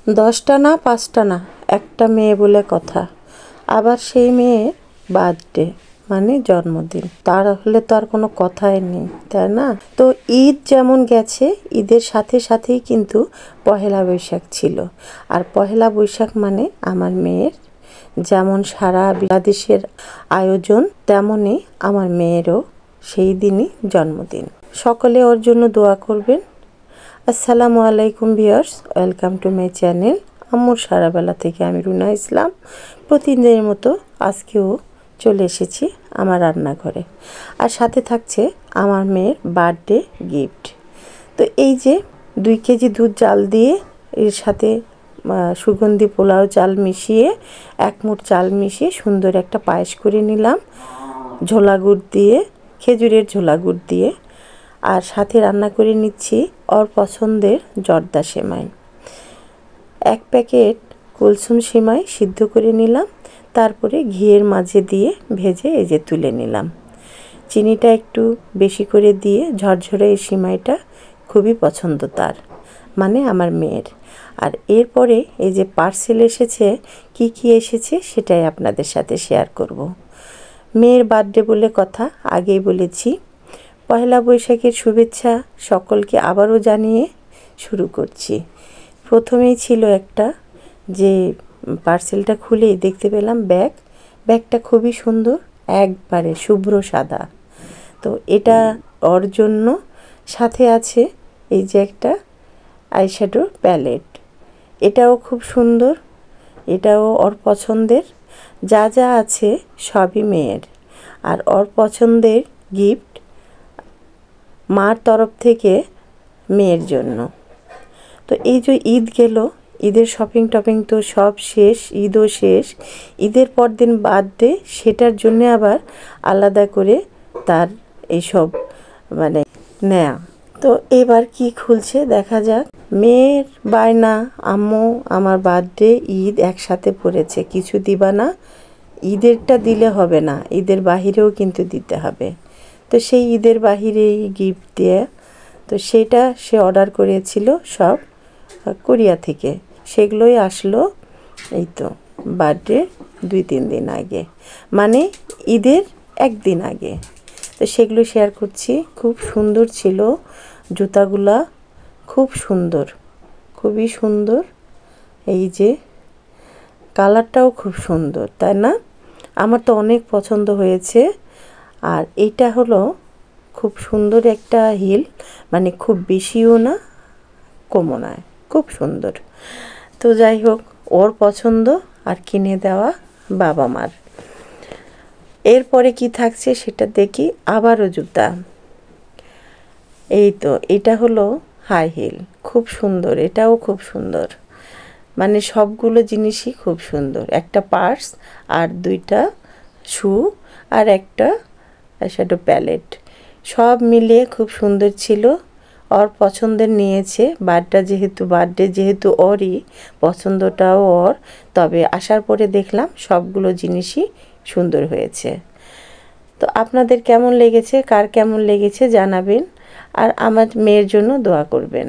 10টা না 5টা না, একটা মেয়ে বলে কথা। আবার সেই মেয়ের বার্থডে মানে জন্মদিন, তার হলে তো আর কোনো কথাই নেই, তাই না? তো ঈদ যেমন গেছে, ঈদের সাথে সাথেই কিন্তু পহেলা বৈশাখ ছিল। আর পহেলা বৈশাখ মানে আমার মেয়ের যেমন সারা বাংলাদেশের আয়োজন, তেমনই আমার মেয়েরও সেই দিনই জন্মদিন। সকলে ওর জন্য দোয়া করবেন। আসসালামু আলাইকুম viewers, welcome to my channel আম্মুর সারাবেলা থেকে। আমি রুনা ইসলাম। প্রতিদিনের মতো আজকেও চলে এসেছি আমার রান্নাঘরে, আর সাথে থাকছে আমার মেয়ের বার্থডে গিফট। তো এই যে 2 কেজি দুধ জাল দিয়ে এর সাথে সুগন্ধি পোলাও চাল মিশিয়ে 1 মুঠ চাল মিশিয়ে সুন্দর একটা পায়েস করে নিলাম, ঝোলা গুড় দিয়ে, খেজুরের ঝোলা গুড় দিয়ে। আর সাথে রান্না করে নিচ্ছি ওর পছন্দের জর্দা সেমাই। 1 প্যাকেট কুলসুম সেমাই সিদ্ধ করে নিলাম, তারপরে ঘিয়ের মাঝে দিয়ে ভেজে এই যে তুলে নিলাম। চিনিটা একটু বেশি করে দিয়ে, ঝরঝরে এই সেমাইটা খুবই পছন্দ তার, মানে আমার মেয়ের। আর এরপরে এই যে পার্সেল এসেছে, কি কি এসেছে সেটাই আপনাদের সাথে শেয়ার করব। মেয়ের বার্থডে বলে কথা, আগেই বলেছি। পয়লা বৈশাখের শুভেচ্ছা সকলকে আবারও জানিয়ে শুরু করছি। প্রথমেই ছিল একটা, যে পার্সেলটা খুলেই দেখতে পেলাম ব্যাগটা খুবই সুন্দর, একবারে শুভ্র সাদা। তো এটা ওর জন্য। সাথে আছে এই যে একটা আইশ্যাডো প্যালেট, এটাও খুব সুন্দর, এটাও ওর পছন্দের। যা যা আছে সবই মেয়ের। আর ওর পছন্দের গিফট মার তরফ থেকে মেয়ের জন্য। তো এই যে ঈদ গেল, ঈদের শপিং টপিং তো সব শেষ, ঈদও শেষ। ঈদের পর দিন বার্থডে, সেটার জন্য আবার আলাদা করে তার এইসব মানে নেয়া। তো এবার কি খুলছে দেখা যাক। মেয়ের বায়না, আম্মু আমার বার্থডে ঈদ একসাথে পড়েছে, কিছু দিবা না? ঈদেরটা দিলে হবে না, ঈদের বাহিরেও কিন্তু দিতে হবে। তো সেই ঈদের বাহিরেই গিফট দিয়ে, তো সেটা সে অর্ডার করেছিল সব কোরিয়া থেকে, সেগুলোই আসলো এই তো বার্থডে 2-3 দিন আগে, মানে ঈদের 1 দিন আগে। তো সেগুলো শেয়ার করছি। খুব সুন্দর ছিল জুতাগুলা, খুব সুন্দর, খুবই সুন্দর। এই যে কালারটাও খুব সুন্দর, তাই না? আমার তো অনেক পছন্দ হয়েছে। আর এইটা হলো খুব সুন্দর একটা হিল, মানে খুব বেশিও না কমও নয়, খুব সুন্দর। তো যাই হোক, ওর পছন্দ আর কিনে দেওয়া বাবা মার। এরপরে কি থাকছে সেটা দেখি। আবারও জুতা, এই তো এটা হলো হাই হিল, খুব সুন্দর, এটাও খুব সুন্দর। মানে সবগুলো জিনিসই খুব সুন্দর। একটা পার্স আর 2টা শু আর একটা শ্যাডো প্যালেট, সব মিলিয়ে খুব সুন্দর ছিল। ওর পছন্দের নিয়েছে। বার্থডে যেহেতু ওরই, পছন্দটাও ওর। তবে আসার পরে দেখলাম সবগুলো জিনিসই সুন্দর হয়েছে। তো আপনাদের কেমন লেগেছে, কার কেমন লেগেছে জানাবেন। আর আমার মেয়ের জন্য দোয়া করবেন।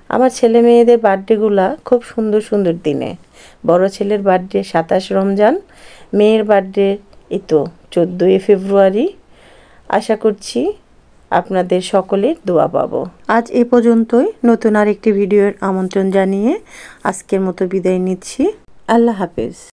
আমার ছেলে মেয়েদের বার্থডেগুলা খুব সুন্দর সুন্দর দিনে। বড় ছেলের বার্থডে 27 রমজান, মেয়ের বার্থডে এই তো 14 ফেব্রুয়ারি। আশা করছি আপনাদের সকলের দোয়া পাবো। আজ এ পর্যন্তই। নতুন আরেকটি ভিডিওর আমন্ত্রণ জানিয়ে আজকের মতো বিদায় নিচ্ছি। আল্লাহ হাফেজ।